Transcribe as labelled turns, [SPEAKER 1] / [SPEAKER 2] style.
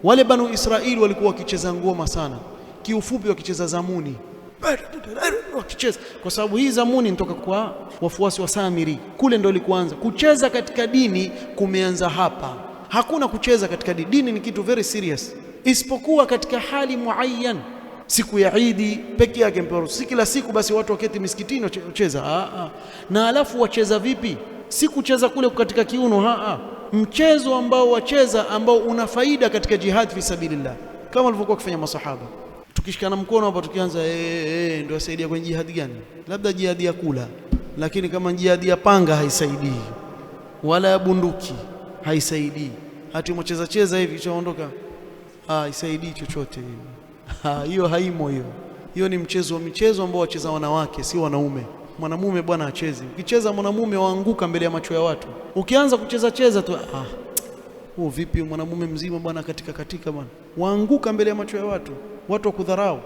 [SPEAKER 1] Wale Banu Israili walikuwa wakicheza ngoma sana, kiufupi wakicheza zamuni, wakicheza kwa sababu hii zamuni inatoka kwa wafuasi wa Samiri. Kule ndio ilikuanza kucheza katika dini, kumeanza hapa. Hakuna kucheza katika dini, dini ni kitu very serious, isipokuwa katika hali muayyan. Siku ya Idi peke yake mpero, si kila siku basi watu waketi misikitini wacheza. Na alafu wacheza vipi? Si kucheza kule katika kiuno, mchezo ambao wacheza ambao una faida katika jihad fi sabilillah, kama walivyokuwa kufanya masahaba. Tukishikana mkono hapa tukianza ndio yasaidia kwenye jihad gani? Labda jihad ya kula, lakini kama jihad ya panga haisaidii, wala ya bunduki haisaidii. Hati mcheza cheza hivi chaondoka, haisaidii chochote hiyo. Haimo hiyo ni michezo ambao wacheza wanawake, si wanaume. Mwanamume bwana acheze. Ukicheza mwanamume waanguka mbele ya macho ya watu. Ukianza kucheza tu vipi mwanamume mzima bwana katika bwana, waanguka mbele ya macho ya watu wakudharau.